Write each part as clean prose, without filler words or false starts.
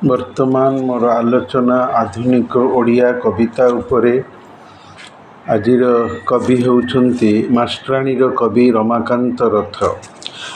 ବର୍ତ୍ତମାନ ମୋର ଆଲୋଚନା ଆଧୁନିକ ଓଡ଼ିଆ କବିତା ଉପରେ। ଆଜିର କବି ହେଉଛନ୍ତି ମାଷ୍ଟରାଣୀର କବି ରମାକାନ୍ତ ରଥ।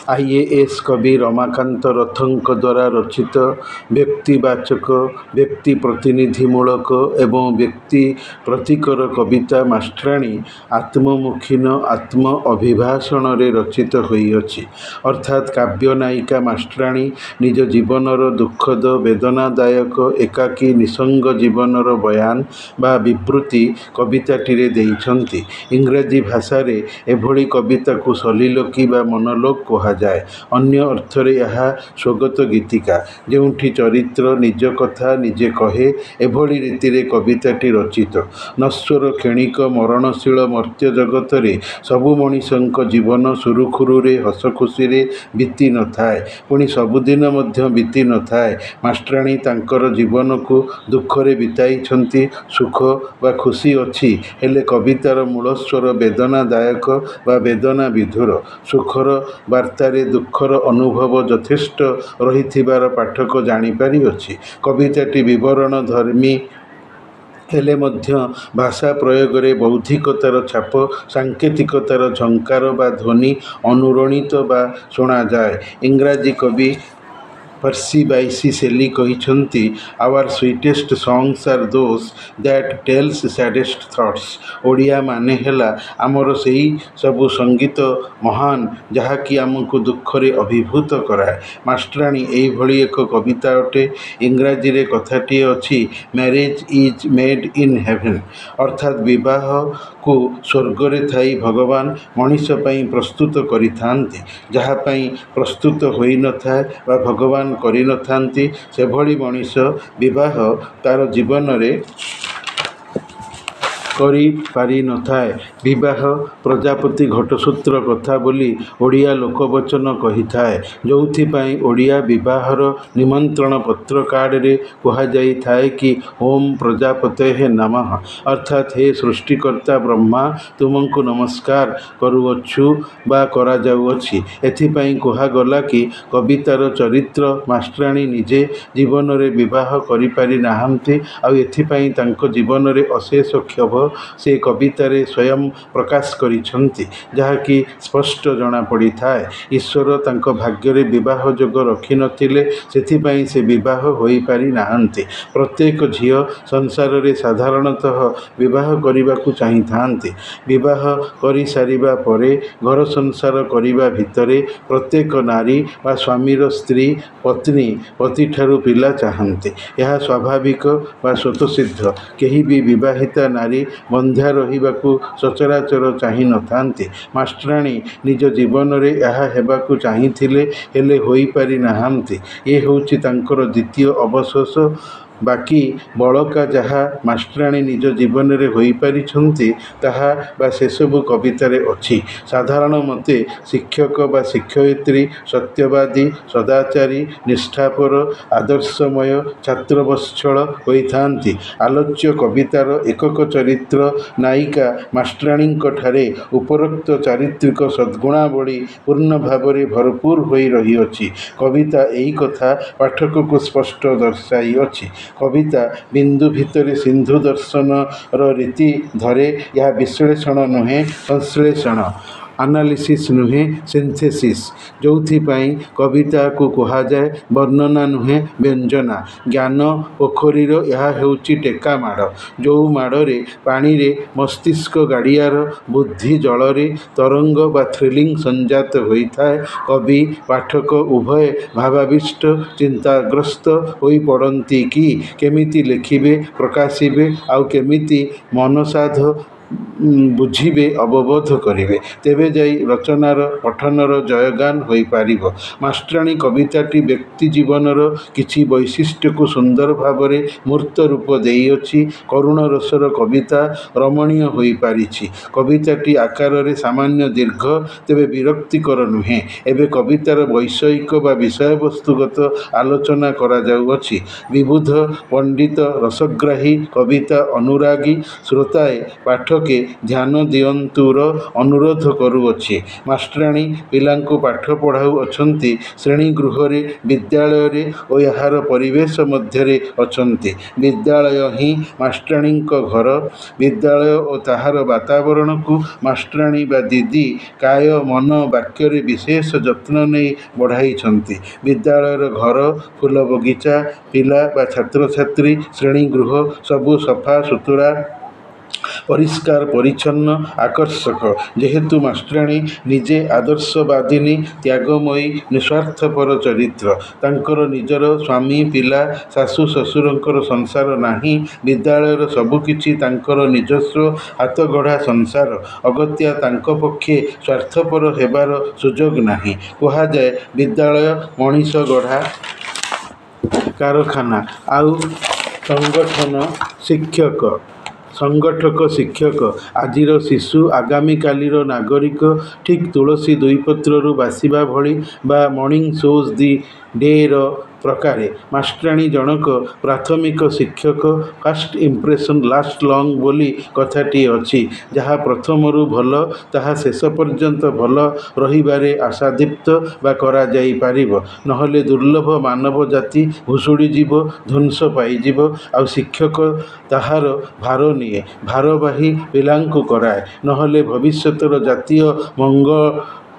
IAS କବି ରମାକାନ୍ତ ରଥଙ୍କ ଦ୍ୱାରା ରଚିତ ବ୍ୟକ୍ତିବାଚକ, ବ୍ୟକ୍ତି ପ୍ରତିନିଧିମୂଳକ ଏବଂ ବ୍ୟକ୍ତି ପ୍ରତୀକର କବିତା ମାଷ୍ଟରାଣୀ ଆତ୍ମମୁଖୀନ ଆତ୍ମ ଅଭିଭାଷଣରେ ରଚିତ ହୋଇଅଛି। ଅର୍ଥାତ୍ କାବ୍ୟ ନାୟିକା ମାଷ୍ଟରାଣୀ ନିଜ ଜୀବନର ଦୁଃଖଦ ବେଦନାଦାୟକ ଏକାକୀ ନିଃସଙ୍ଗ ଜୀବନର ବୟାନ ବା ବିବୃତି କବିତାଟିରେ ଦେଇଛନ୍ତି। ଇଂରାଜୀ ଭାଷାରେ ଏଭଳି କବିତାକୁ ସଲିଲୋକି ବା ମନୋଲୋଗ କୁହାଯାଏ। ଅନ୍ୟ ଅର୍ଥରେ ଏହା ସ୍ୱଗତ ଗୀତିକା, ଯେଉଁଠି ଚରିତ୍ର ନିଜ କଥା ନିଜେ କହେ। ଏଭଳି ରୀତିରେ କବିତାଟି ରଚିତ। ନଶ୍ୱର କ୍ଷଣିକ ମରଣଶୀଳ ମର୍ତ୍ତ୍ୟ ଜଗତରେ ସବୁ ମଣିଷଙ୍କ ଜୀବନ ସୁରୁଖୁରୁରେ ହସଖୁସିରେ ବିତି ନଥାଏ, ପୁଣି ସବୁଦିନ ମଧ୍ୟ ବିତି ନଥାଏ। ମାଷ୍ଟରାଣୀ ତାଙ୍କର ଜୀବନକୁ ଦୁଃଖରେ ବିତାଇଛନ୍ତି। ସୁଖ ବା ଖୁସି ଅଛି, ହେଲେ କବିତାର ମୂଳସ୍ୱର ବେଦନାଦାୟକ ବା ବେଦନା ବିଧୁର। ସୁଖର ବାର୍ତ୍ତାରେ ଦୁଃଖର ଅନୁଭବ ଯଥେଷ୍ଟ ରହିଥିବାର ପାଠକ ଜାଣିପାରିଅଛି। କବିତାଟି ବିବରଣଧର୍ମୀ ହେଲେ ମଧ୍ୟ ଭାଷା ପ୍ରୟୋଗରେ ବୌଦ୍ଧିକତାର ଛାପ, ସାଙ୍କେତିକତାର ଝଙ୍କାର ବା ଧ୍ୱନି ଅନୁରଣିତ ବା ଶୁଣାଯାଏ। ଇଂରାଜୀ କବି ପର୍ସି ବାଇଶି ଶେଲି କହିଛନ୍ତି, "Our sweetest songs are those that tells saddest thoughts." Odia ମାନେ ହେଲା ଆମର ସେହି ସବୁ ସଙ୍ଗୀତ ମହାନ, ଯାହାକି ଆମକୁ ଦୁଃଖରେ ଅଭିଭୂତ କରାଏ। ମାଷ୍ଟରାଣୀ ଏହିଭଳି ଏକ କବିତା ଅଟେ। ଇଂରାଜୀରେ କଥାଟିଏ ଅଛି, "Marriage is made in heaven." ଅର୍ଥାତ୍ ବିବାହକୁ ସ୍ୱର୍ଗରେ ଥାଇ ଭଗବାନ ମଣିଷ ପାଇଁ ପ୍ରସ୍ତୁତ କରିଥାନ୍ତି। ଯାହା ପାଇଁ ପ୍ରସ୍ତୁତ ହୋଇନଥାଏ ବା ଭଗବାନ କରିନଥାନ୍ତି, ସେଭଳି ମଣିଷ ବିବାହ ତା'ର ଜୀବନରେ କରିପାରିନଥାଏ। ବିବାହ ପ୍ରଜାପତି ଘଟସୂତ୍ର କଥା ବୋଲି ଓଡ଼ିଆ ଲୋକବଚନ କହିଥାଏ, ଯୋଉଥିପାଇଁ ଓଡ଼ିଆ ବିବାହର ନିମନ୍ତ୍ରଣ ପତ୍ର କାର୍ଡ଼ରେ କୁହାଯାଇଥାଏ କି "ଓଁ ପ୍ରଜାପତୟେ ନମଃ", ଅର୍ଥାତ୍ ହେ ସୃଷ୍ଟିକର୍ତ୍ତା ବ୍ରହ୍ମା, ତୁମକୁ ନମସ୍କାର କରୁଅଛୁ ବା କରାଯାଉଅଛି। ଏଥିପାଇଁ କୁହାଗଲା କି କବିତାର ଚରିତ୍ର ମାଷ୍ଟରାଣୀ ନିଜେ ଜୀବନରେ ବିବାହ କରିପାରି ନାହାନ୍ତି, ଆଉ ଏଥିପାଇଁ ତାଙ୍କ ଜୀବନରେ ଅଶେଷ କ୍ଷୋଭ ସେ କବିତାରେ ସ୍ୱୟଂ ପ୍ରକାଶ କରିଛନ୍ତି, ଯାହାକି ସ୍ପଷ୍ଟ ଜଣାପଡ଼ିଥାଏ। ଈଶ୍ୱର ତାଙ୍କ ଭାଗ୍ୟରେ ବିବାହ ଯୋଗ ରଖିନଥିଲେ, ସେଥିପାଇଁ ସେ ବିବାହ ହୋଇପାରି ନାହାନ୍ତି। ପ୍ରତ୍ୟେକ ଝିଅ ସଂସାରରେ ସାଧାରଣତଃ ବିବାହ କରିବାକୁ ଚାହିଁଥାନ୍ତି। ବିବାହ କରିସାରିବା ପରେ ଘର ସଂସାର କରିବା ଭିତରେ ପ୍ରତ୍ୟେକ ନାରୀ ବା ସ୍ୱାମୀର ସ୍ତ୍ରୀ ପତ୍ନୀ ପତିଠାରୁ ପିଲା ଚାହାନ୍ତି। ଏହା ସ୍ୱାଭାବିକ ବା ସ୍ୱତଃସିଦ୍ଧ। କେହି ବି ବିବାହିତା ନାରୀ ବନ୍ଧ୍ୟା ରହିବାକୁ ସଚରାଚର ଚାହିଁ ନଥାନ୍ତି। ମାଷ୍ଟରାଣୀ ନିଜ ଜୀବନରେ ଏହା ହେବାକୁ ଚାହିଁଥିଲେ, ହେଲେ ହୋଇପାରି ନାହାନ୍ତି। ଏ ହେଉଛି ତାଙ୍କର ଦ୍ୱିତୀୟ ଅବଶୋଷ। ବାକି ବଳକା ଯାହା ମାଷ୍ଟରାଣୀ ନିଜ ଜୀବନରେ ହୋଇପାରିଛନ୍ତି, ତାହା ବା ସେସବୁ କବିତାରେ ଅଛି। ସାଧାରଣ ମତେ ଶିକ୍ଷକ ବା ଶିକ୍ଷୟିତ୍ରୀ ସତ୍ୟବାଦୀ, ସଦାଚାରୀ, ନିଷ୍ଠାପର, ଆଦର୍ଶମୟ, ଛାତ୍ରବତ୍ସଳ ହୋଇଥାନ୍ତି। ଆଲୋଚ୍ୟ କବିତାର ଏକକ ଚରିତ୍ର ନାୟିକା ମାଷ୍ଟରାଣୀଙ୍କଠାରେ ଉପରୋକ୍ତ ଚାରିତ୍ରିକ ସଦ୍ଗୁଣାବଳୀ ପୂର୍ଣ୍ଣ ଭାବରେ ଭରପୂର ହୋଇ ରହିଅଛି। କବିତା ଏହି କଥା ପାଠକକୁ ସ୍ପଷ୍ଟ ଦର୍ଶାଇଅଛି। କବିତା ବିନ୍ଦୁ ଭିତରେ ସିନ୍ଧୁ ଦର୍ଶନର ରୀତି ଧରେ। ଏହା ବିଶ୍ଳେଷଣ ନୁହେଁ, ସଂଶ୍ଳେଷଣ। ଆନାଲିସିସ୍ ନୁହେଁ, ସିନ୍ଥେସିସ୍। ଯୋଉଥିପାଇଁ କବିତାକୁ କୁହାଯାଏ ବର୍ଣ୍ଣନା ନୁହେଁ, ବ୍ୟଞ୍ଜନା। ଜ୍ଞାନ ପୋଖରୀର ଏହା ହେଉଛି ଟେକା ମାଡ଼, ଯୋଉ ମାଡ଼ରେ ପାଣିରେ ମସ୍ତିଷ୍କ ଗାଡ଼ିଆର ବୁଦ୍ଧି ଜଳରେ ତରଙ୍ଗ ବା ଥ୍ରିଲିଂ ସଞ୍ଜାତ ହୋଇଥାଏ। କବି ପାଠକ ଉଭୟେ ଭାବାବିଷ୍ଟ, ଚିନ୍ତାଗ୍ରସ୍ତ ହୋଇପଡ଼ନ୍ତି କି କେମିତି ଲେଖିବେ, ପ୍ରକାଶିବେ, ଆଉ କେମିତି ମନସାଧ ବୁଝିବେ, ଅବବୋଧ କରିବେ। ତେବେ ଯାଇ ରଚନାର ପଠନର ଜୟଗାନ ହୋଇପାରିବ। ମାଷ୍ଟରାଣୀ କବିତାଟି ବ୍ୟକ୍ତି ଜୀବନର କିଛି ବୈଶିଷ୍ଟ୍ୟକୁ ସୁନ୍ଦର ଭାବରେ ମୂର୍ତ୍ତ ରୂପ ଦେଇଅଛି। କରୁଣ ରସର କବିତା ରମଣୀୟ ହୋଇପାରିଛି। କବିତାଟି ଆକାରରେ ସାମାନ୍ୟ ଦୀର୍ଘ, ତେବେ ବିରକ୍ତିକର ନୁହେଁ। ଏବେ କବିତାର ବୈଷୟିକ ବା ବିଷୟବସ୍ତୁଗତ ଆଲୋଚନା କରାଯାଉଅଛି। ବିବୁଧ ପଣ୍ଡିତ, ରସଗ୍ରାହୀ, କବିତା ଅନୁରାଗୀ ଶ୍ରୋତାଏ ପାଠକ ଟିକକେ ଧ୍ୟାନ ଦିଅନ୍ତୁର ଅନୁରୋଧ କରୁଅଛି। ମାଷ୍ଟ୍ରାଣୀ ପିଲାଙ୍କୁ ପାଠ ପଢ଼ାଉଅଛନ୍ତି ଶ୍ରେଣୀଗୃହରେ, ବିଦ୍ୟାଳୟରେ ଓ ଏହାର ପରିବେଶ ମଧ୍ୟରେ ଅଛନ୍ତି। ବିଦ୍ୟାଳୟ ହିଁ ମାଷ୍ଟ୍ରାଣୀଙ୍କ ଘର। ବିଦ୍ୟାଳୟ ଓ ତାହାର ବାତାବରଣକୁ ମାଷ୍ଟ୍ରାଣୀ ବା ଦିଦି କାୟ ମନ ବାକ୍ୟରେ ବିଶେଷ ଯତ୍ନ ନେଇ ବଢ଼ାଇଛନ୍ତି। ବିଦ୍ୟାଳୟର ଘର, ଫୁଲ ବଗିଚା, ପିଲା ବା ଛାତ୍ରଛାତ୍ରୀ, ଶ୍ରେଣୀଗୃହ ସବୁ ସଫା ସୁତୁରା, ପରିଷ୍କାର ପରିଚ୍ଛନ୍ନ, ଆକର୍ଷକ। ଯେହେତୁ ମାଷ୍ଟ୍ରାଣୀ ନିଜେ ଆଦର୍ଶବାଦିନୀ, ତ୍ୟାଗମୟୀ, ନିଃସ୍ୱାର୍ଥପର ଚରିତ୍ର। ତାଙ୍କର ନିଜର ସ୍ୱାମୀ, ପିଲା, ଶାଶୁ ଶ୍ୱଶୁରଙ୍କର ସଂସାର ନାହିଁ। ବିଦ୍ୟାଳୟର ସବୁକିଛି ତାଙ୍କର ନିଜସ୍ୱ ହାତଗଢ଼ା ସଂସାର। ଅଗତ୍ୟା ତାଙ୍କ ପକ୍ଷେ ସ୍ୱାର୍ଥପର ହେବାର ସୁଯୋଗ ନାହିଁ। କୁହାଯାଏ, ବିଦ୍ୟାଳୟ ମଣିଷ ଗଢ଼ା କାରଖାନା, ଆଉ ସଂଗଠକ ଶିକ୍ଷକ। ଆଜିର ଶିଶୁ ଆଗାମୀକାଲିର ନାଗରିକ। ଠିକ୍ ତୁଳସୀ ଦୁଇପତ୍ରରୁ ବାସିବା ଭଳି ବା ମର୍ଣ୍ଣିଂ ସୋଜ୍ ଦି ଡେ'ର ପ୍ରକାରେ ମାଷ୍ଟ୍ରାଣୀ ଜଣକ ପ୍ରାଥମିକ ଶିକ୍ଷକ। ଫାଷ୍ଟ ଇମ୍ପ୍ରେସନ୍ ଲାଷ୍ଟ ଲଙ୍ଗ୍ ବୋଲି କଥାଟିଏ ଅଛି। ଯାହା ପ୍ରଥମରୁ ଭଲ, ତାହା ଶେଷ ପର୍ଯ୍ୟନ୍ତ ଭଲ ରହିବାରେ ଆଶାଦୀପ୍ତ ବା କରାଯାଇପାରିବ। ନହେଲେ ଦୁର୍ଲଭ ମାନବ ଜାତି ଭୁଷୁଡ଼ିଯିବ, ଧ୍ୱଂସ ପାଇଯିବ। ଆଉ ଶିକ୍ଷକ ତାହାର ଭାର ନିଏ, ଭାରବାହୀ ପିଲାଙ୍କୁ କରାଏ। ନହେଲେ ଭବିଷ୍ୟତର ଜାତୀୟ ମଙ୍ଗଳ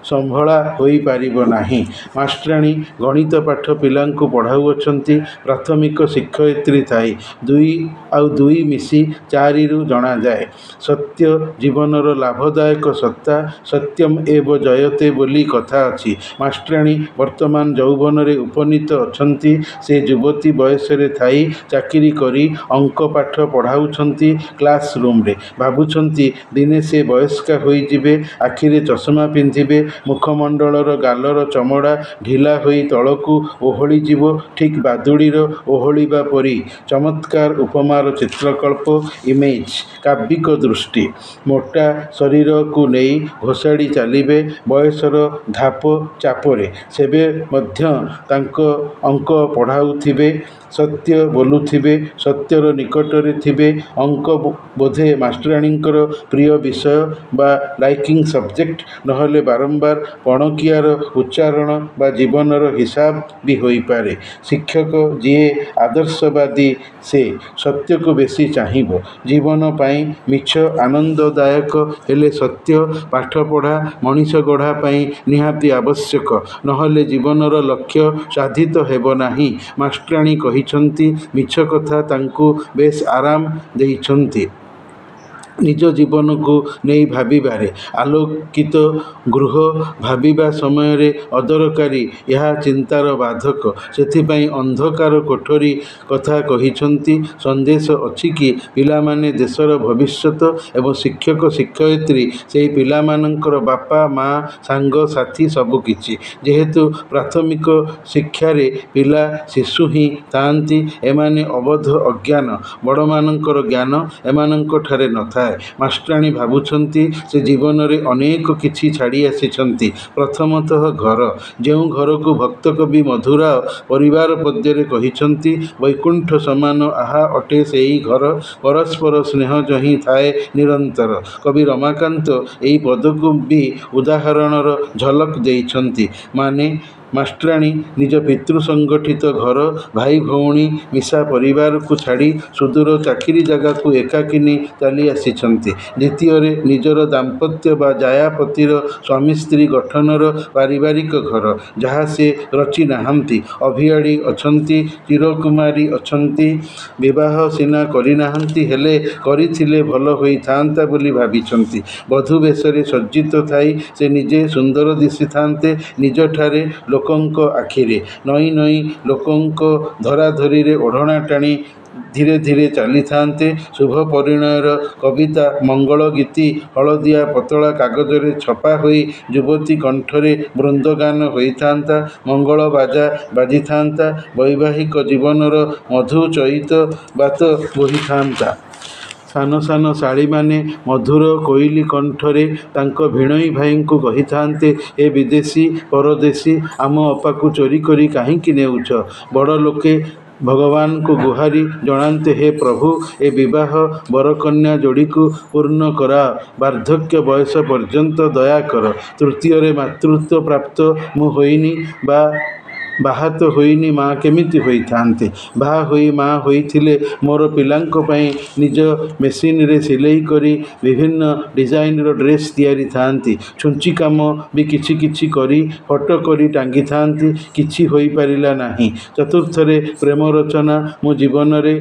ସମ୍ଭଳା ହୋଇପାରିବ ନାହିଁ। ମାଷ୍ଟ୍ରାଣୀ ଗଣିତ ପାଠ ପିଲାଙ୍କୁ ପଢ଼ାଉଅଛନ୍ତି ପ୍ରାଥମିକ ଶିକ୍ଷୟିତ୍ରୀ ଥାଇ। 2 ଆଉ 2 ମିଶି 4ରୁ ଜଣାଯାଏ। ସତ୍ୟ ଜୀବନର ଲାଭଦାୟକ ସତ୍ତା। ସତ୍ୟମ୍ ଏବ ଜୟତେ ବୋଲି କଥା ଅଛି। ମାଷ୍ଟ୍ରାଣୀ ବର୍ତ୍ତମାନ ଯୌବନରେ ଉପନୀତ ଅଛନ୍ତି। ସେ ଯୁବତୀ ବୟସରେ ଥାଇ ଚାକିରି କରି ଅଙ୍କ ପାଠ ପଢ଼ାଉଛନ୍ତି କ୍ଲାସ ରୁମରେ। ଭାବୁଛନ୍ତି ଦିନେ ସେ ବୟସ୍କା ହୋଇଯିବେ, ଆଖିରେ ଚଷମା ପିନ୍ଧିବେ, ମୁଖମଣ୍ଡଳର ଗାଲର ଚମଡ଼ା ଢିଲା ହୋଇ ତଳକୁ ଓହଳିଯିବ ଠିକ୍ ବାଦୁଡ଼ିର ଓହଳିବା ପରି। ଚମତ୍କାର ଉପମାର ଚିତ୍ରକଳ୍ପ, ଇମେଜ୍, କାବ୍ୟିକ ଦୃଷ୍ଟି। ମୋଟା ଶରୀରକୁ ନେଇ ଘୋଷାଡ଼ି ଚାଲିବେ ବୟସର ଧାପ ଚାପରେ। ସେବେ ମଧ୍ୟ ତାଙ୍କ ଅଙ୍କ ପଢ଼ାଉଥିବେ, ସତ୍ୟ ବୋଲୁଥିବେ, ସତ୍ୟର ନିକଟରେ ଥିବେ। ଅଙ୍କ ବୋଧେ ମାଷ୍ଟ୍ରାଣୀଙ୍କର ପ୍ରିୟ ବିଷୟ ବା ଲାଇକିଂ ସବଜେକ୍ଟ। ନହେଲେ ବାରମ୍ବାର ପଣକିଆର ଉଚ୍ଚାରଣ ବା ଜୀବନର ହିସାବ ବି ହୋଇପାରେ। ଶିକ୍ଷକ ଯିଏ ଆଦର୍ଶବାଦୀ, ସେ ସତ୍ୟକୁ ବେଶୀ ଚାହିଁବ। ଜୀବନ ପାଇଁ ମିଛ ଆନନ୍ଦଦାୟକ, ହେଲେ ସତ୍ୟ, ପାଠପଢ଼ା, ମଣିଷ ଗଢ଼ା ପାଇଁ ନିହାତି ଆବଶ୍ୟକ। ନହେଲେ ଜୀବନର ଲକ୍ଷ୍ୟ ସାଧିତ ହେବ ନାହିଁ। ମାଷ୍ଟ୍ରାଣୀ କହିଛନ୍ତି, ମିଛ କଥା ତାଙ୍କୁ ବେଶ୍ ଆରାମ ଦେଇଛନ୍ତି ନିଜ ଜୀବନକୁ ନେଇ ଭାବିବାରେ। ଆଲୋକିତ ଗୃହ ଭାବିବା ସମୟରେ ଅଦରକାରୀ, ଏହା ଚିନ୍ତାର ବାଧକ। ସେଥିପାଇଁ ଅନ୍ଧକାର କୋଠରୀ କଥା କହିଛନ୍ତି। ସନ୍ଦେଶ ଅଛି କି ପିଲାମାନେ ଦେଶର ଭବିଷ୍ୟତ ଏବଂ ଶିକ୍ଷକ ଶିକ୍ଷୟିତ୍ରୀ ସେହି ପିଲାମାନଙ୍କର ବାପା, ମା, ସାଙ୍ଗ ସାଥୀ ସବୁକିଛି। ଯେହେତୁ ପ୍ରାଥମିକ ଶିକ୍ଷାରେ ପିଲା, ଶିଶୁ ହିଁ ଥାଆନ୍ତି, ଏମାନେ ଅବୋଧ ଅଜ୍ଞାନ। ବଡ଼ମାନଙ୍କର ଜ୍ଞାନ ଏମାନଙ୍କଠାରେ ନଥାଏ। ମାଷ୍ଟ୍ରାଣୀ ଭାବୁଛନ୍ତି, ସେ ଜୀବନରେ ଅନେକ କିଛି ଛାଡ଼ି ଆସିଛନ୍ତି। ପ୍ରଥମତଃ ଘର। ଯେଉଁ ଘରକୁ ଭକ୍ତକବି ମଧୁରାୟ ପରିବାର ପଦ୍ୟରେ କହିଛନ୍ତି, ବୈକୁଣ୍ଠ ସମାନ ଆହା ଅଟେ ସେହି ଘର, ପରସ୍ପର ସ୍ନେହ ଯହିଁ ଥାଏ ନିରନ୍ତର। କବି ରମାକାନ୍ତ ଏହି ପଦକୁ ବି ଉଦାହରଣର ଝଲକ ଦେଇଛନ୍ତି। ମାନେ ମାଷ୍ଟ୍ରାଣୀ ନିଜ ପିତୃସଂଗଠିତ ଘର, ଭାଇ ଭଉଣୀ ମିଶା ପରିବାରକୁ ଛାଡ଼ି ସୁଦୂର ଚାକିରି ଜାଗାକୁ ଏକାକିନୀ ଚାଲି ଆସିଛନ୍ତି। ଦ୍ୱିତୀୟରେ ନିଜର ଦାମ୍ପତ୍ୟ ବା ଜାୟାପତିର ସ୍ୱାମୀ ସ୍ତ୍ରୀ ଗଠନର ପାରିବାରିକ ଘର, ଯାହା ସେ ରଚି ନାହାନ୍ତି। ଅଭିଆଡ଼ୀ ଅଛନ୍ତି, ଚିରକୁମାରୀ ଅଛନ୍ତି। ବିବାହ ସିନା କରିନାହାନ୍ତି, ହେଲେ କରିଥିଲେ ଭଲ ହୋଇଥାନ୍ତା ବୋଲି ଭାବିଛନ୍ତି। ବଧୂ ବେଶରେ ସଜ୍ଜିତ ଥାଇ ସେ ନିଜେ ସୁନ୍ଦର ଦିଶିଥାନ୍ତେ ନିଜଠାରେ, ଲୋକଙ୍କ ଆଖିରେ। ନଇଁ ନଇଁ ଲୋକଙ୍କ ଧରାଧରିରେ ଓଢ଼ଣା ଟାଣି ଧୀରେ ଧୀରେ ଚାଲିଥାନ୍ତେ। ଶୁଭ ପରିଣୟର କବିତା, ମଙ୍ଗଳଗୀତି ହଳଦିଆ ପତଳା କାଗଜରେ ଛପା ହୋଇ ଯୁବତୀ କଣ୍ଠରେ ବୃନ୍ଦଗାନ ହୋଇଥାନ୍ତା। ମଙ୍ଗଳ ବାଜା ବାଜିଥାନ୍ତା। ବୈବାହିକ ଜୀବନର ମଧୁଚୈତ ବାତ ବୋହିଥାନ୍ତା। ସାନ ସାନ ଶାଳୀମାନେ ମଧୁର କୋଇଲି କଣ୍ଠରେ ତାଙ୍କ ଭିଣୋଇ ଭାଇଙ୍କୁ କହିଥାନ୍ତେ, ଏ ବିଦେଶୀ ପରଦେଶୀ, ଆମ ଅପାକୁ ଚୋରି କରି କାହିଁକି ନେଉଛ? ବଡ଼ ଲୋକେ ଭଗବାନଙ୍କୁ ଗୁହାରି ଜଣାନ୍ତେ, ହେ ପ୍ରଭୁ, ଏ ବିବାହ ବରକନ୍ୟା ଯୋଡ଼ିକୁ ପୂର୍ଣ୍ଣ କରାଅ। ବାର୍ଦ୍ଧକ୍ୟ ବୟସ ପର୍ଯ୍ୟନ୍ତ ଦୟା କର। ତୃତୀୟରେ ମାତୃତ୍ୱ ପ୍ରାପ୍ତ ମୁଁ ହୋଇନି, ବାହା ତ ହୋଇନି, ମା କେମିତି ହୋଇଥାନ୍ତେ? ବାହା ହୋଇ ମା ହୋଇଥିଲେ ମୋର ପିଲାଙ୍କ ପାଇଁ ନିଜ ମେସିନରେ ସିଲେଇ କରି ବିଭିନ୍ନ ଡିଜାଇନର ଡ୍ରେସ୍ ତିଆରିଥାନ୍ତି। ଛୁଞ୍ଚି କାମ ବି କିଛି କିଛି କରି ଫଟୋ କରି ଟାଙ୍ଗିଥାନ୍ତି। କିଛି ହୋଇପାରିଲା ନାହିଁ। ଚତୁର୍ଥରେ ପ୍ରେମ ରଚନା। ମୁଁ ଜୀବନରେ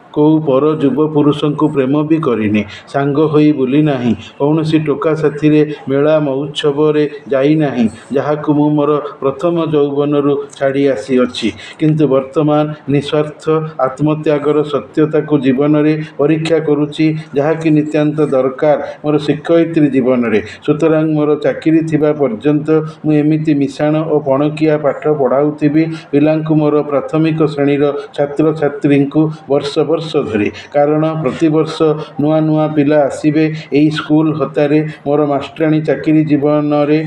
କେଉଁ ପର ଯୁବ ପୁରୁଷଙ୍କୁ ପ୍ରେମ ବି କରିନି। ସାଙ୍ଗ ହୋଇ ବୁଲି ନାହିଁ। କୌଣସି ଟୋକା ସାଥିରେ ମେଳା ମଉତ୍ସବରେ ଯାଇନାହିଁ, ଯାହାକୁ ମୁଁ ମୋର ପ୍ରଥମ ଯୌବନରୁ ଛାଡ଼ି ଆସିଅଛି। କିନ୍ତୁ ବର୍ତ୍ତମାନ ନିଃସ୍ୱାର୍ଥ ଆତ୍ମତ୍ୟାଗର ସତ୍ୟତାକୁ ଜୀବନରେ ପରୀକ୍ଷା କରୁଛି, ଯାହାକି ନିତାନ୍ତ ଦରକାର ମୋର ଶିକ୍ଷୟିତ୍ରୀ ଜୀବନରେ। ସୁତରାଂ ମୋର ଚାକିରି ଥିବା ପର୍ଯ୍ୟନ୍ତ ମୁଁ ଏମିତି ମିଶାଣ ଓ ପଣକିଆ ପାଠ ପଢ଼ାଉଥିବି ପିଲାଙ୍କୁ, ମୋର ପ୍ରାଥମିକ ଶ୍ରେଣୀର ଛାତ୍ରଛାତ୍ରୀଙ୍କୁ ବର୍ଷ ବର୍ଷ ଧରି। କାରଣ ପ୍ରତିବର୍ଷ ନୂଆ ନୂଆ ପିଲା ଆସିବେ ଏଇ ସ୍କୁଲ ହତାରେ। ମୋର ମାଷ୍ଟ୍ରାଣୀ ଚାକିରି ଜୀବନରେ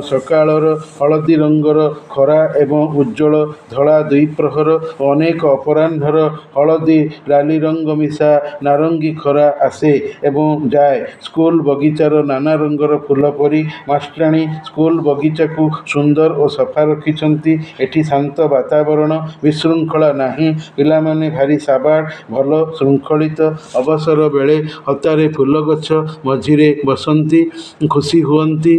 ସକାଳର ହଳଦୀ ରଙ୍ଗର ଖରା ଏବଂ ଉଜ୍ଜ୍ୱଳ ଧଳା ଦ୍ୱିପ୍ରହର ଓ ଅନେକ ଅପରାହ୍ନର ହଳଦୀ ଲାଲି ରଙ୍ଗ ମିଶା ନାରଙ୍ଗୀ ଖରା ଆସେ ଏବଂ ଯାଏ। ସ୍କୁଲ ବଗିଚାର ନାନା ରଙ୍ଗର ଫୁଲ ପରି ମାଷ୍ଟ୍ରାଣୀ ସ୍କୁଲ ବଗିଚାକୁ ସୁନ୍ଦର ଓ ସଫା ରଖିଛନ୍ତି। ଏଠି ଶାନ୍ତ ବାତାବରଣ, ବିଶୃଙ୍ଖଳା ନାହିଁ। ପିଲାମାନେ ଭାରି ସାବାଡ଼, ଭଲ ଶୃଙ୍ଖଳିତ। ଅବସର ବେଳେ ହତାରେ ଫୁଲ ଗଛ ମଝିରେ ବସନ୍ତି, ଖୁସି ହୁଅନ୍ତି।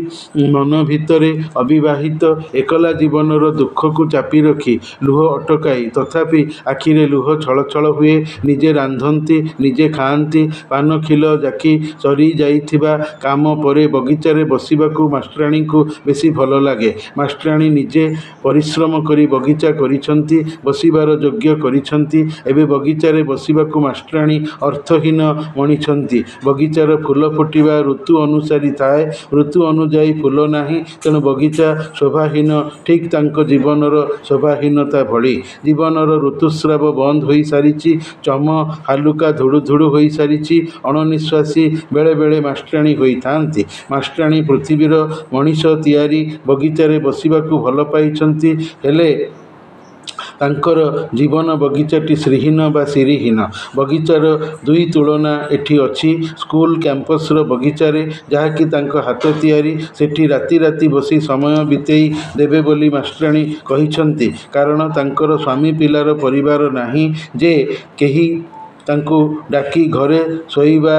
ମନ ଭିତରେ ଅବିବାହିତ ଏକଲା ଜୀବନର ଦୁଃଖକୁ ଚାପି ରଖି, ଲୁହ ଅଟକାଇ, ତଥାପି ଆଖିରେ ଲୁହ ଛଳଛଳ ହୁଏ। ନିଜେ ରାନ୍ଧନ୍ତି, ନିଜେ ଖାଆନ୍ତି। ପାନଖିଲ ଜାକି ସରିଯାଇଥିବା କାମ ପରେ ବଗିଚାରେ ବସିବାକୁ ମାଷ୍ଟ୍ରାଣୀଙ୍କୁ ବେଶୀ ଭଲ ଲାଗେ। ମାଷ୍ଟ୍ରାଣୀ ନିଜେ ପରିଶ୍ରମ କରି ବଗିଚା କରିଛନ୍ତି, ବସିବାର ଯୋଗ୍ୟ କରିଛନ୍ତି। ଏବେ ବଗିଚାରେ ବସିବାକୁ ମାଷ୍ଟ୍ରାଣୀ ଅର୍ଥହୀନ ମଣିଛନ୍ତି। ବଗିଚାର ଫୁଲ ଫୁଟିବା ଋତୁ ଅନୁସାରୀ ଥାଏ। ଋତୁ ଅନୁଯାୟୀ ଫୁଲ ନାହିଁ, ତେଣୁ ବଗିଚା ଶୋଭାହୀନ, ଠିକ୍ ତାଙ୍କ ଜୀବନର ଶୋଭାହୀନତା ଭଳି। ଜୀବନର ଋତୁସ୍ରାବ ବନ୍ଦ ହୋଇସାରିଛି। ଚମ ହାଲୁକା ଧୁଡ଼ୁ ଧୁଡ଼ୁ ହୋଇସାରିଛି। ଅଣନିଃଶ୍ୱାସୀ ବେଳେ ବେଳେ ମାଷ୍ଟ୍ରାଣୀ ହୋଇଥାନ୍ତି। ମାଷ୍ଟ୍ରାଣୀ ପୃଥିବୀର ମଣିଷ ତିଆରି ବଗିଚାରେ ବସିବାକୁ ଭଲ ପାଇଛନ୍ତି, ହେଲେ ତାଙ୍କର ଜୀବନ ବଗିଚାଟି ଶ୍ରୀହୀନ ବା ଶିରିହୀନ। ବଗିଚାର ଦୁଇ ତୁଳନା ଏଠି ଅଛି। ସ୍କୁଲ କ୍ୟାମ୍ପସର ବଗିଚାରେ, ଯାହାକି ତାଙ୍କ ହାତ ତିଆରି। ସେଠି ରାତି ରାତି ବସି ସମୟ ବିତେଇ ଦେବେ ବୋଲି ମାଷ୍ଟ୍ରାଣୀ କହିଛନ୍ତି। କାରଣ ତାଙ୍କର ସ୍ୱାମୀ ପିଲାର ପରିବାର ନାହିଁ ଯେ କେହି ତାଙ୍କୁ ଡାକି ଘରେ ଶୋଇବା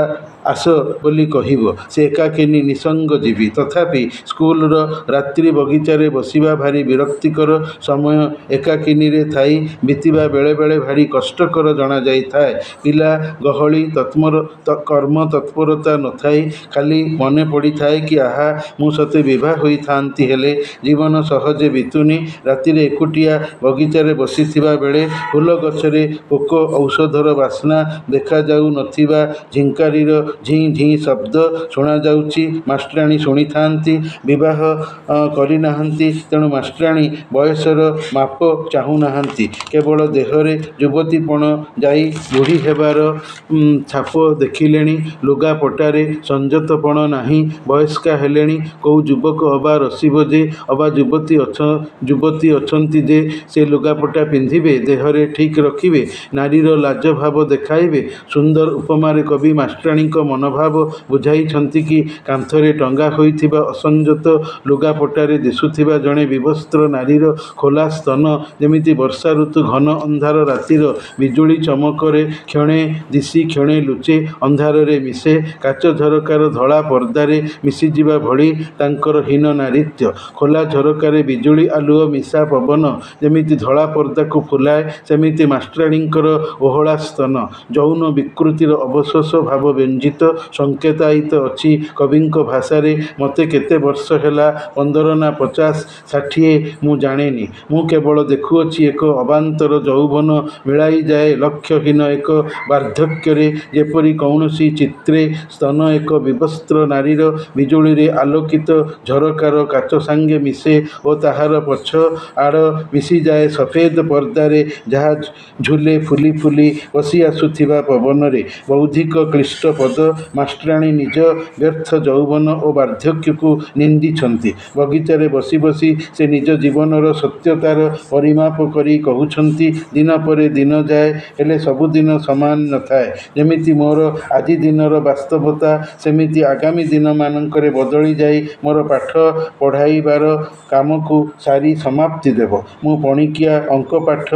ଆସ ବୋଲି କହିବ। ସେ ଏକାକିନୀ ନିଃସଙ୍ଗ ଜୀବୀ। ତଥାପି ସ୍କୁଲର ରାତ୍ରି ବଗିଚାରେ ବସିବା ଭାରି ବିରକ୍ତିକର। ସମୟ ଏକାକିନୀରେ ଥାଇ ବିତିବା ବେଳେବେଳେ ଭାରି କଷ୍ଟକର ଜଣାଯାଇଥାଏ। ପିଲା ଗହଳି, କର୍ମତତ୍ପରତା ନଥାଇ ଖାଲି ମନେ ପଡ଼ିଥାଏ କି ଆହା, ମୁଁ ସତେ ବିଭା ହୋଇଥାନ୍ତି, ହେଲେ ଜୀବନ ସହଜେ ବିତୁନି। ରାତିରେ ଏକୁଟିଆ ବଗିଚାରେ ବସିଥିବା ବେଳେ ଫୁଲ ଗଛରେ ପୋକ ଔଷଧର ବାସ୍ନା, ଦେଖାଯାଉ ନଥିବା ଝିଙ୍କାରୀର ଝିଁ ଝିଁ ଶବ୍ଦ ଶୁଣାଯାଉଛି। ମାଷ୍ଟ୍ରାଣୀ ଶୁଣିଥାନ୍ତି। ବିବାହ କରିନାହାନ୍ତି, ତେଣୁ ମାଷ୍ଟ୍ରାଣୀ ବୟସର ମାପ ଚାହୁଁନାହାନ୍ତି। କେବଳ ଦେହରେ ଯୁବତୀପଣ ଯାଇ ବୁଢ଼ୀ ହେବାର ଛାପ ଦେଖିଲେଣି। ଲୁଗାପଟାରେ ସଞ୍ଜତପଣ ନାହିଁ। ବୟସ୍କା ହେଲେଣି। କୋଉ ଯୁବକ ଅବା ରସିବ ଯେ, ଅବା ଯୁବତୀ ଅଛନ୍ତି ଯେ ସେ ଲୁଗାପଟା ପିନ୍ଧିବେ, ଦେହରେ ଠିକ୍ ରଖିବେ, ନାରୀର ଲାଜ ଭାବ ଦେଖାଇବେ? ସୁନ୍ଦର ଉପମାରେ କବି ମାଷ୍ଟ୍ରାଣୀଙ୍କ ମନୋଭାବ ବୁଝାଇଛନ୍ତି କି କାନ୍ଥରେ ଟଙ୍ଗା ହୋଇଥିବା ଅସଞ୍ଜତ ଲୁଗାପଟାରେ ଦିଶୁଥିବା ଜଣେ ବିବସ୍ତ୍ର ନାରୀର ଖୋଲା ସ୍ତନ ଯେମିତି ବର୍ଷା ଋତୁ ଘନ ଅନ୍ଧାର ରାତିର ବିଜୁଳି ଚମକରେ କ୍ଷଣେ ଦିଶି କ୍ଷଣେ ଲୁଚେ, ଅନ୍ଧାରରେ ମିଶେ, କାଚ ଝରକାର ଧଳା ପର୍ଦ୍ଦାରେ ମିଶିଯିବା ଭଳି ତାଙ୍କର ହୀନ ନାରୀତ୍ୱ। ଖୋଲା ଝରକାରେ ବିଜୁଳି ଆଲୁଅ ମିଶା ପବନ ଯେମିତି ଧଳା ପର୍ଦ୍ଦାକୁ ଫୁଲାଏ, ସେମିତି ମାଷ୍ଟ୍ରାଣୀଙ୍କର ଓହଳା ସ୍ତନ ଯୌନ ବିକୃତିର ଅବଶୋଷ ଭାବ ବ୍ୟଞ୍ଜିତ ସଙ୍କେତାୟିତ ଅଛି କବିଙ୍କ ଭାଷାରେ। ମୋତେ କେତେ ବର୍ଷ ହେଲା, 15 ନା 50, 60 ମୁଁ ଜାଣେନି। ମୁଁ କେବଳ ଦେଖୁଅଛି ଏକ ଅବାନ୍ତର ଯୌବନ ମିଳାଇଯାଏ ଲକ୍ଷ୍ୟହୀନ ଏକ ବାର୍ଦ୍ଧକ୍ୟରେ, ଯେପରି କୌଣସି ଚିତ୍ରେ ସ୍ତନ ଏକ ବିବସ୍ତ୍ର ନାରୀର ବିଜୁଳିରେ ଆଲୋକିତ ଝରକାର କାଚ ସାଙ୍ଗେ ମିଶେ ଓ ତାହାର ପଛ ଆଡ଼ ମିଶିଯାଏ ସଫେଦ ପର୍ଦ୍ଦାରେ, ଯାହା ଝୁଲେ ଫୁଲି ଫୁଲି ବସି ଆସୁଥିବା ପବନରେ। ବୌଦ୍ଧିକ କ୍ଳିଷ୍ଟ ପଦ ପଦ ମାଷ୍ଟ୍ରାଣୀ ନିଜ ବ୍ୟର୍ଥ ଯୌବନ ଓ ବାର୍ଦ୍ଧକ୍ୟକୁ ନିନ୍ଦିଛନ୍ତି। ବଗିଚାରେ ବସି ବସି ସେ ନିଜ ଜୀବନର ସତ୍ୟତାର ପରିମାପ କରି କହୁଛନ୍ତି, ଦିନ ପରେ ଦିନ ଯାଏ, ହେଲେ ସବୁଦିନ ସମାନ ନଥାଏ। ଯେମିତି ମୋର ଆଜି ଦିନର ବାସ୍ତବତା ସେମିତି ଆଗାମୀ ଦିନମାନଙ୍କରେ ବଦଳି ଯାଇ ମୋର ପାଠ ପଢ଼ାଇବାର କାମକୁ ସାରି ସମାପ୍ତି ଦେବ। ମୁଁ ପଣିକିଆ ଅଙ୍କ ପାଠ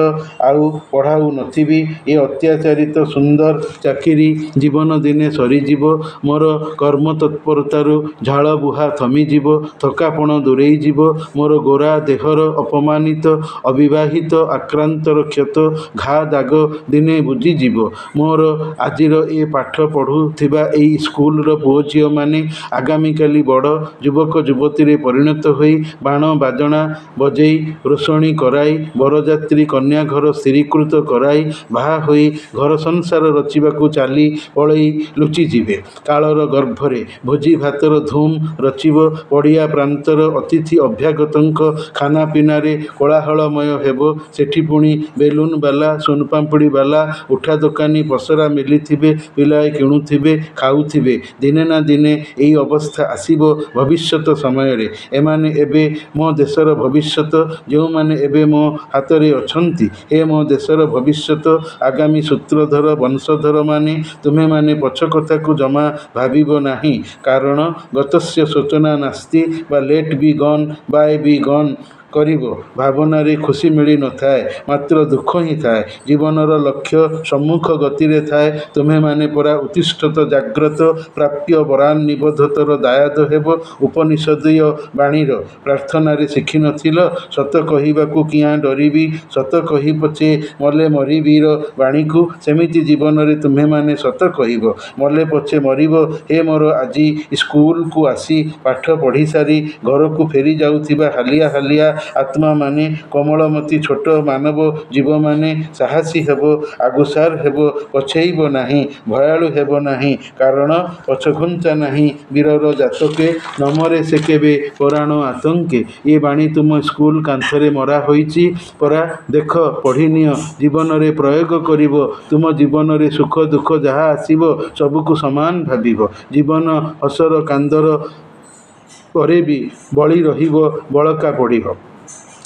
ଆଉ ପଢ଼ାଉ ନଥିବି। ଏ ଅତ୍ୟାଚାରିତ ସୁନ୍ଦର ଚାକିରି ଜୀବନ ଦିନେ ସରିଯିବ। ମୋର କର୍ମତତ୍ପରତାରୁ ଝାଳ ବୁହା ଥମିଯିବ। ଥକାପଣ ଦୂରେଇ ଯିବ। ମୋର ଗୋରା ଦେହର ଅପମାନିତ ଅବିବାହିତ ଆକ୍ରାନ୍ତର କ୍ଷତ ଘା ଦାଗ ଦିନେ ବୁଜିଯିବ। ମୋର ଆଜିର ଏ ପାଠ ପଢ଼ୁଥିବା ଏଇ ସ୍କୁଲର ପୁଅ ଝିଅମାନେ ଆଗାମୀକାଲି ବଡ଼ ଯୁବକ ଯୁବତୀରେ ପରିଣତ ହୋଇ ବାଣ ବାଜଣା ବଜେଇ ରୋଷଣୀ କରାଇ ବରଯାତ୍ରୀ କନ୍ୟାଘର ସ୍ଥିରୀକୃତ କରାଇ ବାହା ହୋଇ ଘର ସଂସାର ରଚିବାକୁ ଚାଲି ପଳେଇ ଲୁଚିଯିବେ। କାଳର ଗର୍ଭରେ ଭୋଜି ଭାତର ଧୁମ୍ ରଚିବ। ପଡ଼ିଆ ପ୍ରାନ୍ତର ଅତିଥି ଅଭ୍ୟାଗତଙ୍କ ଖାନାପିନାରେ କୋଳାହଳମୟ ହେବ। ସେଠି ପୁଣି ବେଲୁନବାଲା ସୁନପାମ୍ପୁଡ଼ିବାଲା ଉଠା ଦୋକାନୀ ପସରା ମେଲିଥିବେ। ପିଲାଏ କିଣୁଥିବେ ଖାଉଥିବେ। ଦିନେ ନା ଦିନେ ଏଇ ଅବସ୍ଥା ଆସିବ ଭବିଷ୍ୟତ ସମୟରେ। ଏମାନେ ଏବେ ମୋ ଦେଶର ଭବିଷ୍ୟତ। ଯେଉଁମାନେ ଏବେ ମୋ ହାତରେ ଅଛନ୍ତି, ହେ ମୋ ଦେଶର ଭବିଷ୍ୟତ, ଆଗାମୀ ସୂତ୍ରଧର ବଂଶଧରମାନେ, ତୁମେମାନେ ପଛ କଥାକୁ ଜମା ଭାବିବ ନାହିଁ। କାରଣ ଗତସ୍ୟ ଶୋଚନା ନାସ୍ତି ବା ଲେଟ୍ ବି ଗନ୍ ବାଏ ବି ଗନ୍ କରିବ ଭାବନାରେ ଖୁସି ମିଳି ନଥାଏ, ମାତ୍ର ଦୁଃଖ ହିଁ ଥାଏ। ଜୀବନର ଲକ୍ଷ୍ୟ ସମ୍ମୁଖ ଗତିରେ ଥାଏ। ତୁମେମାନେ ପରା ଉତ୍ତିଷ୍ଠତ ଜାଗ୍ରତ ପ୍ରାପ୍ୟ ବରାନ୍ନିବୋଧତର ଦାୟାଦ ହେବ। ଉପନିଷଦୀୟ ବାଣୀର ପ୍ରାର୍ଥନାରେ ଶିଖି ନଥିଲ, ସତ କହିବାକୁ କିଆଁ ଡରିବି, ସତ କହି ପଛେ ମଲେ ମରିବିର ବାଣୀକୁ? ସେମିତି ଜୀବନରେ ତୁମେମାନେ ସତ କହିବ, ମଲେ ପଛେ ମରିବ। ହେ ମୋର ଆଜି ସ୍କୁଲକୁ ଆସି ପାଠ ପଢ଼ିସାରି ଘରକୁ ଫେରି ଯାଉଥିବା ହାଲିଆ ହାଲିଆ ଆତ୍ମାମାନେ, କୋମଳମତି ଛୋଟ ମାନବ ଜୀବମାନେ, ସାହସୀ ହେବ, ଆଗୁସାର ହେବ, ପଛେଇବ ନାହିଁ, ଭୟାଳୁ ହେବ ନାହିଁ। କାରଣ ପଛଘୁଞ୍ଚା ନାହିଁ ବୀରର ଜାତକେ, ନମରେ ସେ କେବେ ପରାଣ ଆତଙ୍କେ। ଏ ବାଣୀ ତୁମ ସ୍କୁଲ କାନ୍ଥରେ ମରା ହୋଇଛି ପରା, ଦେଖ ପଢ଼ିନିଅ, ଜୀବନରେ ପ୍ରୟୋଗ କରିବ। ତୁମ ଜୀବନରେ ସୁଖ ଦୁଃଖ ଯାହା ଆସିବ ସବୁକୁ ସମାନ ଭାବିବ। ଜୀବନ ହସର କାନ୍ଦର ପରେ ବି ବଳି ରହିବ, ବଳକା ପଡ଼ିବ।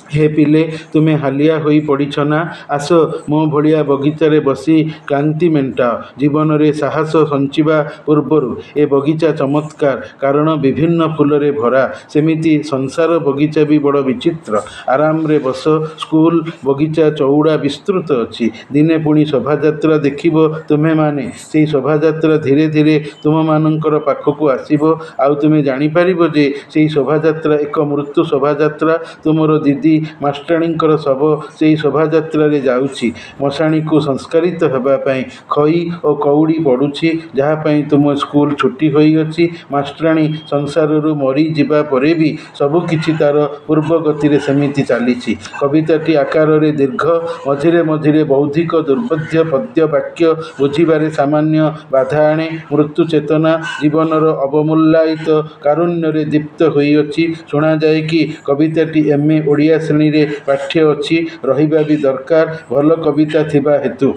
ହେ ପିଲେ, ତୁମେ ହାଲିଆ ହୋଇ ପଡ଼ିଛ ନା? ଆସ ମୋ ଭଳିଆ ବଗିଚାରେ ବସି କ୍ଳାନ୍ତି ମେଣ୍ଟାଅ। ଜୀବନରେ ସାହସ ସଞ୍ଚିବା ପୂର୍ବରୁ ଏ ବଗିଚା ଚମତ୍କାର, କାରଣ ବିଭିନ୍ନ ଫୁଲରେ ଭରା। ସେମିତି ସଂସାର ବଗିଚା ବି ବଡ଼ ବିଚିତ୍ର। ଆରାମରେ ବସ। ସ୍କୁଲ ବଗିଚା ଚଉଡ଼ା ବିସ୍ତୃତ ଅଛି। ଦିନେ ପୁଣି ଶୋଭାଯାତ୍ରା ଦେଖିବ ତୁମେମାନେ। ସେଇ ଶୋଭାଯାତ୍ରା ଧୀରେ ଧୀରେ ତୁମମାନଙ୍କର ପାଖକୁ ଆସିବ। ଆଉ ତୁମେ ଜାଣିପାରିବ ଯେ ସେଇ ଶୋଭାଯାତ୍ରା ଏକ ମୃତ୍ୟୁ ଶୋଭାଯାତ୍ରା। ତୁମର ଦିଦି ମାଷ୍ଟ୍ରାଣୀଙ୍କର ଶବ ସେଇ ଶୋଭାଯାତ୍ରାରେ ଯାଉଛି ମଶାଣିକୁ ସଂସ୍କାରିତ ହେବା ପାଇଁ। ଖଇ ଓ କଉଡ଼ି ପଡ଼ୁଛି, ଯାହା ପାଇଁ ତୁମ ସ୍କୁଲ ଛୁଟି ହୋଇଅଛି। ମାଷ୍ଟ୍ରାଣୀ ସଂସାରରୁ ମରିଯିବା ପରେ ବି ସବୁକିଛି ତା'ର ପୂର୍ବ ଗତିରେ ସେମିତି ଚାଲିଛି। କବିତାଟି ଆକାରରେ ଦୀର୍ଘ, ମଝିରେ ମଝିରେ ବୌଦ୍ଧିକ ଦୁର୍ବୋଧ୍ୟ ପଦ୍ୟ ବାକ୍ୟ ବୁଝିବାରେ ସାମାନ୍ୟ ବାଧା ଆଣେ। ମୃତ୍ୟୁ ଚେତନା ଜୀବନର ଅବମୂଲ୍ୟାୟିତ କାରୁଣ୍ୟରେ ଦୀପ୍ତ ହୋଇଅଛି। ଶୁଣାଯାଏ କି କବିତାଟି MA ଓଡ଼ିଆ ଶ୍ରେଣୀରେ ପାଠ୍ୟ ଅଛି, ରହିବା ବି ଦରକାର, ଭଲ କବିତା ଥିବା ହେତୁ।